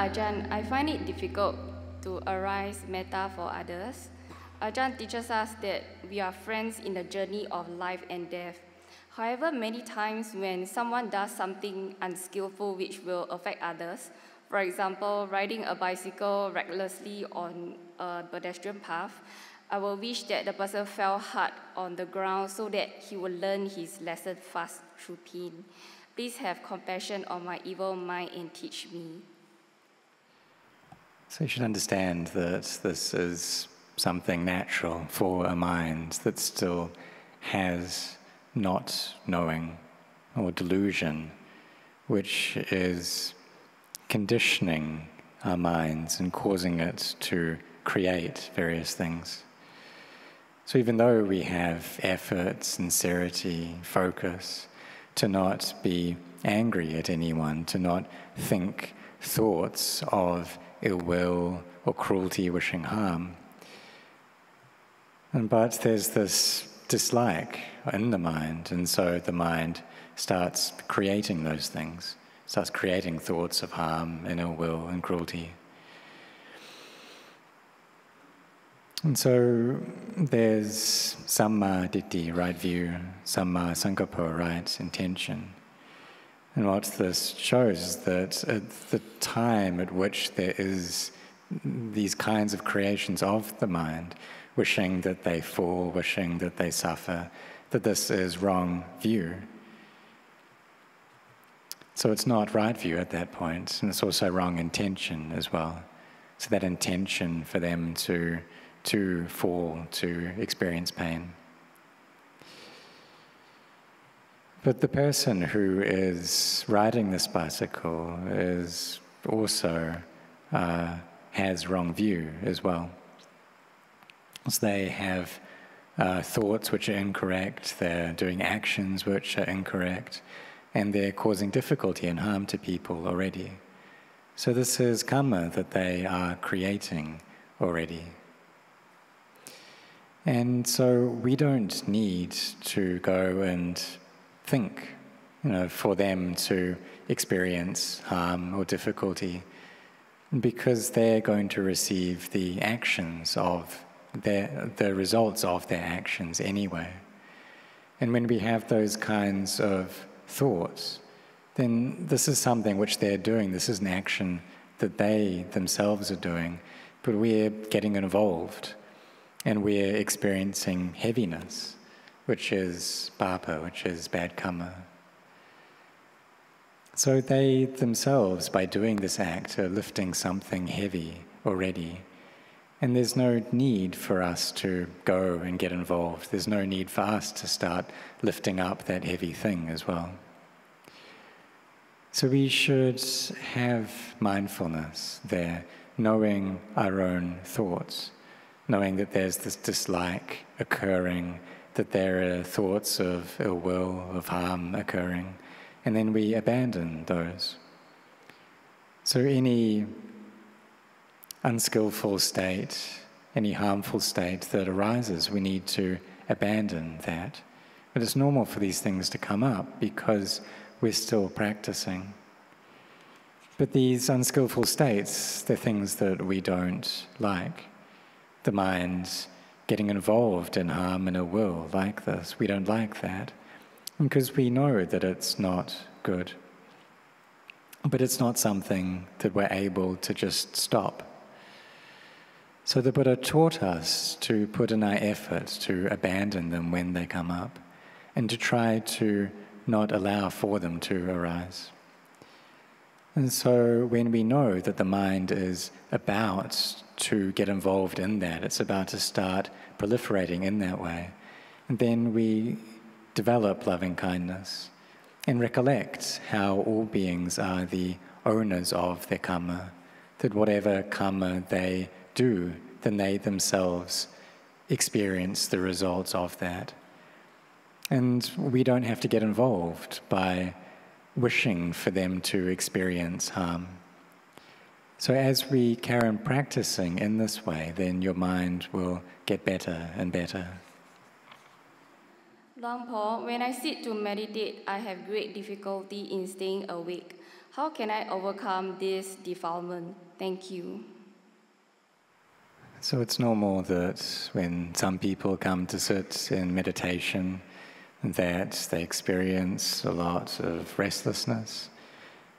Ajahn, I find it difficult to arise metta for others. Ajahn teaches us that we are friends in the journey of life and death. However, many times when someone does something unskillful which will affect others, for example, riding a bicycle recklessly on a pedestrian path, I will wish that the person fell hard on the ground so that he will learn his lesson fast through pain. Please have compassion on my evil mind and teach me. So you should understand that this is something natural for a mind that still has not knowing or delusion, which is conditioning our minds and causing it to create various things. So even though we have effort, sincerity, focus, to not be angry at anyone, to not think thoughts of ill will or cruelty wishing harm, but there's this dislike in the mind, and so the mind starts creating those things, starts creating thoughts of harm and ill will and cruelty. And so there's samma ditti, right view, samma sankappa, right intention. And what this shows is that at the time at which there is these kinds of creations of the mind, wishing that they fall, wishing that they suffer, that this is wrong view. So it's not right view at that point, and it's also wrong intention as well. So that intention for them to fall, to experience pain. But the person who is riding this bicycle is also has wrong view as well. So they have thoughts which are incorrect, they're doing actions which are incorrect, and they're causing difficulty and harm to people already. So this is karma that they are creating already. And so we don't need to go and think, for them to experience harm or difficulty, because they're going to receive the actions of the results of their actions anyway. And when we have those kinds of thoughts, then this is something which they're doing. This is an action that they themselves are doing, but we're getting involved. And we're experiencing heaviness, which is papa, which is bad karma. So they themselves, by doing this act, are lifting something heavy already. And there's no need for us to go and get involved. There's no need for us to start lifting up that heavy thing as well. So we should have mindfulness there, knowing our own thoughts, knowing that there's this dislike occurring, that there are thoughts of ill will, of harm occurring, and then we abandon those. So any unskillful state, any harmful state that arises, we need to abandon that. But it's normal for these things to come up because we're still practicing. But these unskillful states, they're things that we don't like. The mind getting involved in harm and ill will like this. We don't like that because we know that it's not good. But it's not something that we're able to just stop. So the Buddha taught us to put in our effort to abandon them when they come up and to try to not allow for them to arise. And so when we know that the mind is about to get involved in that, it's about to start proliferating in that way, and then we develop loving kindness and recollect how all beings are the owners of their karma, that whatever karma they do, then they themselves experience the results of that. And we don't have to get involved by wishing for them to experience harm. So as we carry on practicing in this way, then your mind will get better and better. Long Paul, when I sit to meditate, I have great difficulty in staying awake. How can I overcome this defilement? Thank you. So it's normal that when some people come to sit in meditation, that they experience a lot of restlessness.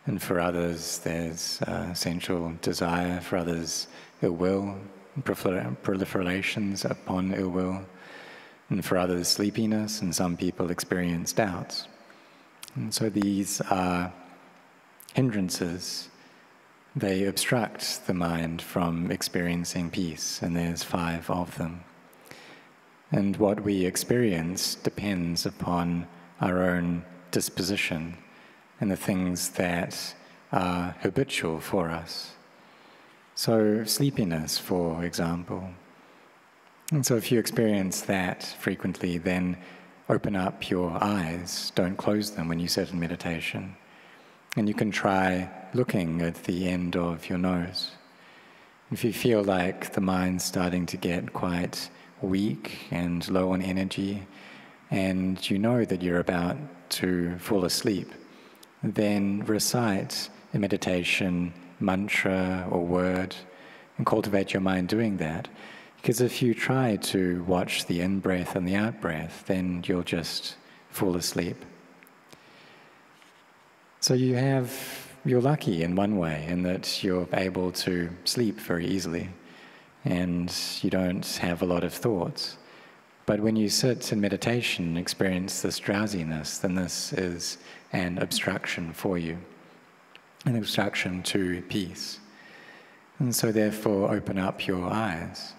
And for others, there's essential desire. For others, ill will, proliferations upon ill will. And for others, sleepiness. And some people experience doubts. And so these are hindrances. They obstruct the mind from experiencing peace, and there's 5 of them. And what we experience depends upon our own disposition and the things that are habitual for us. So sleepiness, for example. And so if you experience that frequently, then open up your eyes, don't close them when you sit in meditation. And you can try looking at the end of your nose. If you feel like the mind's starting to get quite weak and low on energy, and you know that you're about to fall asleep, then recite a meditation mantra or word and cultivate your mind doing that. Because if you try to watch the in-breath and the out-breath, then you'll just fall asleep. So you're lucky in one way in that you're able to sleep very easily and you don't have a lot of thoughts. But when you sit in meditation and experience this drowsiness, then this is an obstruction for you, an obstruction to peace. And so therefore open up your eyes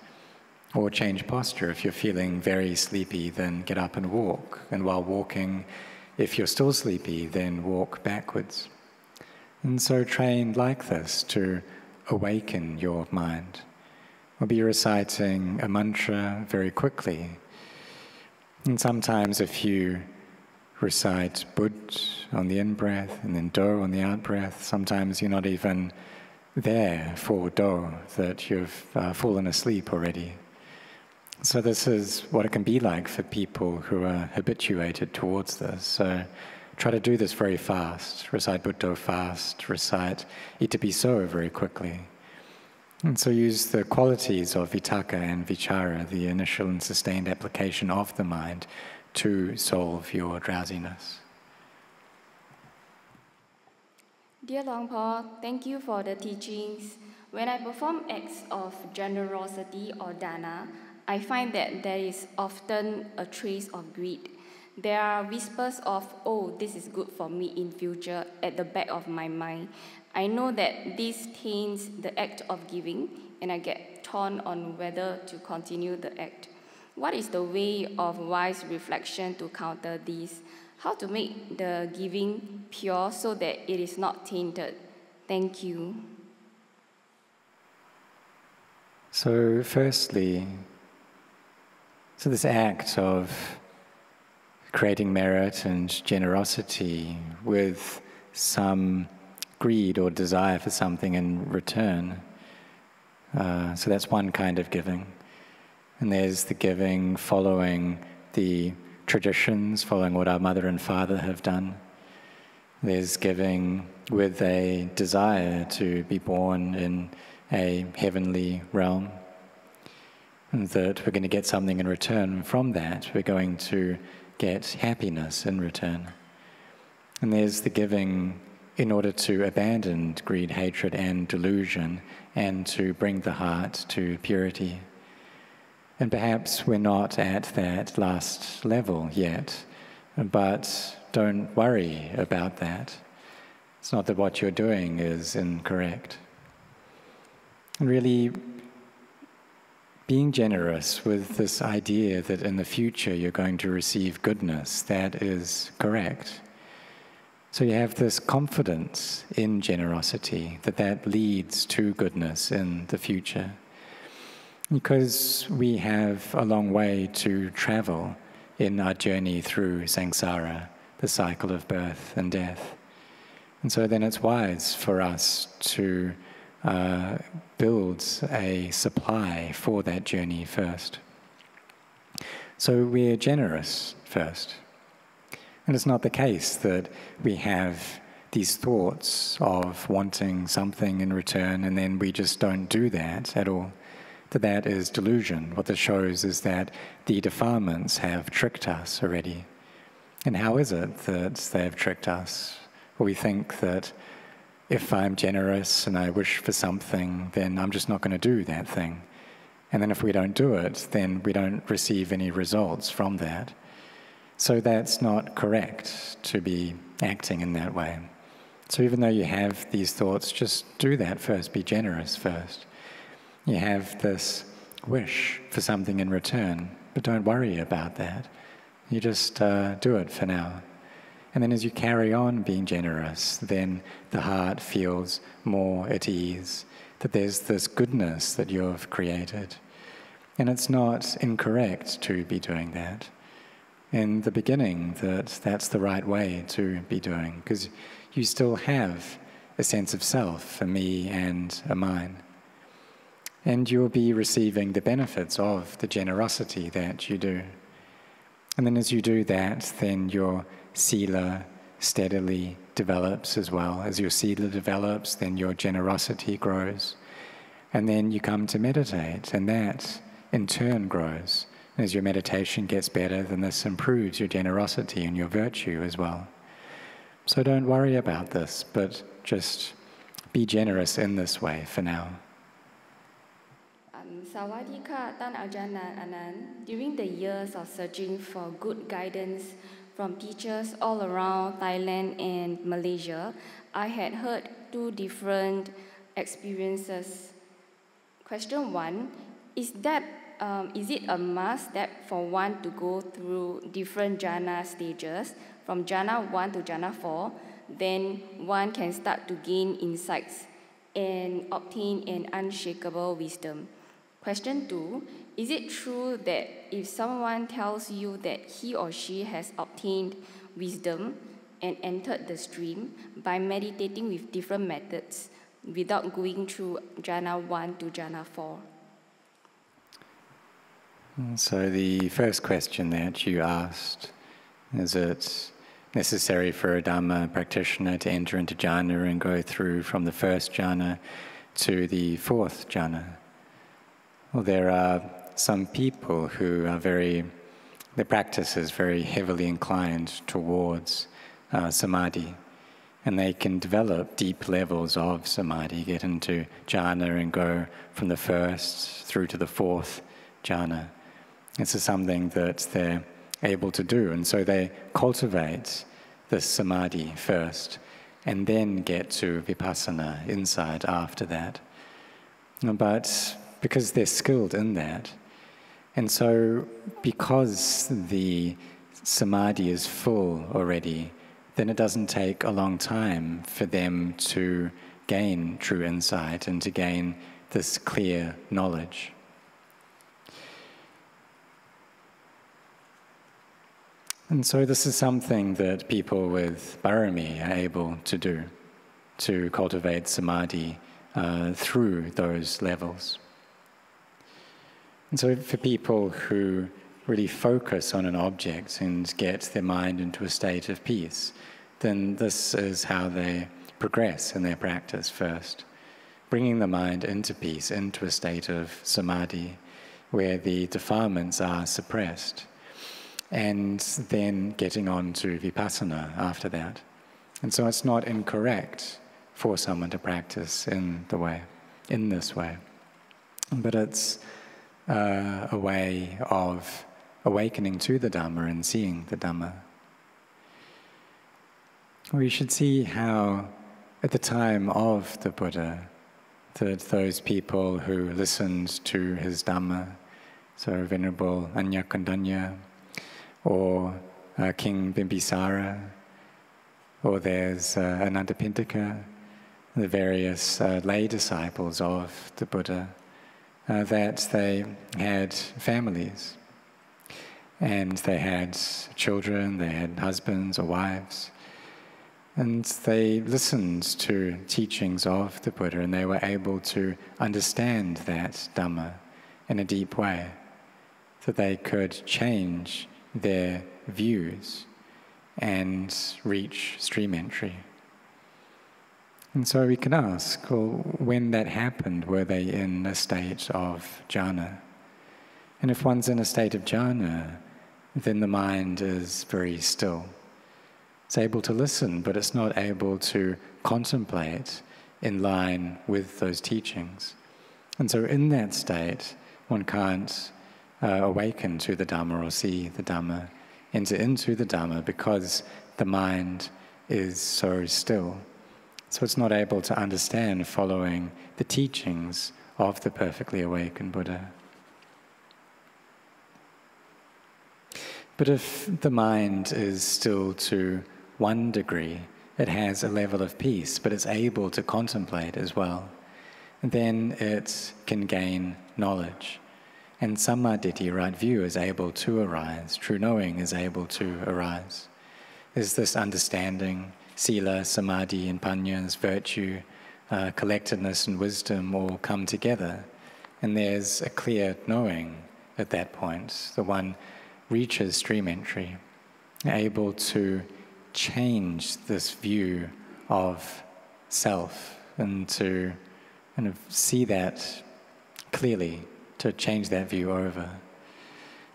or change posture. If you're feeling very sleepy, then get up and walk. And while walking, if you're still sleepy, then walk backwards. And so train like this to awaken your mind. Or be reciting a mantra very quickly. And sometimes if you recite Bud on the in-breath and then Do on the out-breath, sometimes you're not even there for Do, that you've fallen asleep already. So this is what it can be like for people who are habituated towards this. So try to do this very fast. Recite Buddha fast, recite Itapiso very quickly. And so use the qualities of vitakka and vichara, the initial and sustained application of the mind, to solve your drowsiness. Dear Longpo, thank you for the teachings. When I perform acts of generosity or dana, I find that there is often a trace of greed. There are whispers of, oh, this is good for me in future at the back of my mind. I know that this taints the act of giving, and I get torn on whether to continue the act. What is the way of wise reflection to counter this? How to make the giving pure so that it is not tainted? Thank you. So firstly, this act of creating merit and generosity with some greed or desire for something in return. So that's one kind of giving. And there's the giving following the traditions, following what our mother and father have done. There's giving with a desire to be born in a heavenly realm, and that we're going to get something in return from that. We're going to get happiness in return. And there's the giving in order to abandon greed, hatred, and delusion, and to bring the heart to purity. And perhaps we're not at that last level yet, but don't worry about that. It's not that what you're doing is incorrect. And really, being generous with this idea that in the future you're going to receive goodness, that is correct. So you have this confidence in generosity, that leads to goodness in the future. Because we have a long way to travel in our journey through samsara, the cycle of birth and death. And so then it's wise for us to build a supply for that journey first. So we're generous first. And it's not the case that we have these thoughts of wanting something in return and then we just don't do that at all, that is delusion. What this shows is that the defilements have tricked us already. And how is it that they have tricked us? Well, we think that if I'm generous and I wish for something, then I'm just not going to do that thing. And then if we don't do it, then we don't receive any results from that. So that's not correct to be acting in that way. So even though you have these thoughts, just do that first, be generous first. You have this wish for something in return, but don't worry about that. You just do it for now. And then as you carry on being generous, then the heart feels more at ease, that there's this goodness that you've created. And it's not incorrect to be doing that. In the beginning, that's the right way to be doing, because you still have a sense of self, a me and a mine. And you'll be receiving the benefits of the generosity that you do. And then as you do that, then your sila steadily develops as well. As your sila develops, then your generosity grows. And then you come to meditate, and that in turn grows. And as your meditation gets better, then this improves your generosity and your virtue as well. So don't worry about this, but just be generous in this way for now. Sawadika Tan Ajahn Anan. During the years of searching for good guidance from teachers all around Thailand and Malaysia, I had heard two different experiences. Question 1, is it a must that for one to go through different jhana stages, from jhana 1 to jhana 4, then one can start to gain insights and obtain an unshakable wisdom? Question 2, is it true that if someone tells you that he or she has obtained wisdom and entered the stream by meditating with different methods without going through jhana 1 to jhana 4? So the first question that you asked, is it necessary for a Dhamma practitioner to enter into jhana and go through from the first jhana to the fourth jhana? Well, there are some people who are their practice is very heavily inclined towards samadhi, and they can develop deep levels of samadhi, get into jhana and go from the first through to the fourth jhana. This is something that they're able to do, and so they cultivate this samadhi first, and then get to vipassana, insight, after that. But because they're skilled in that, and so because the samadhi is full already, then it doesn't take a long time for them to gain true insight and to gain this clear knowledge. And so this is something that people with parami are able to do, to cultivate samadhi through those levels. And so for people who really focus on an object and get their mind into a state of peace, then this is how they progress in their practice first, bringing the mind into peace, into a state of samadhi, where the defilements are suppressed, and then getting on to vipassana after that. And so it's not incorrect for someone to practice in this way, but it's a way of awakening to the Dhamma and seeing the Dhamma. We should see how at the time of the Buddha, that those people who listened to his Dhamma, so Venerable Anyakandanya, or King Bimbisara, or there's Anandapindika, the various lay disciples of the Buddha, that they had families, and they had children, they had husbands or wives, and they listened to teachings of the Buddha, and they were able to understand that Dhamma in a deep way, that they could change their views and reach stream entry. And so we can ask, well, when that happened, were they in a state of jhana? And if one's in a state of jhana, then the mind is very still. It's able to listen, but it's not able to contemplate in line with those teachings. And so in that state, one can't awaken to the Dhamma or see the Dhamma, enter into the Dhamma, because the mind is so still. So it's not able to understand following the teachings of the perfectly awakened Buddha. But if the mind is still to one degree, it has a level of peace, but it's able to contemplate as well, then it can gain knowledge. And sammaditthi, right view, is able to arise. True knowing is able to arise. There's this understanding, sila, samadhi, and panya's virtue, collectedness and wisdom all come together. And there's a clear knowing at that point. The one reaches stream entry, able to change this view of self and to kind of see that clearly, to change that view over.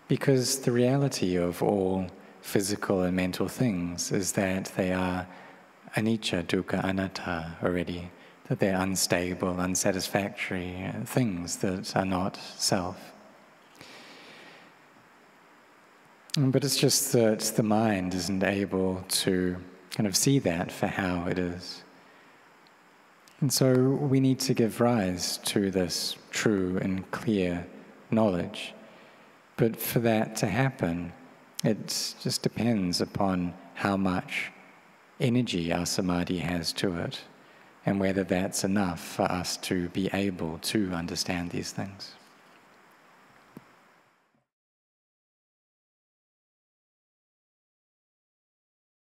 Because the reality of all physical and mental things is that they are anicca, dukkha, anatta already, that they're unstable, unsatisfactory things that are not self. But it's just that the mind isn't able to kind of see that for how it is. And so we need to give rise to this true and clear knowledge. But for that to happen, it just depends upon how much energy our samadhi has to it, and whether that's enough for us to be able to understand these things.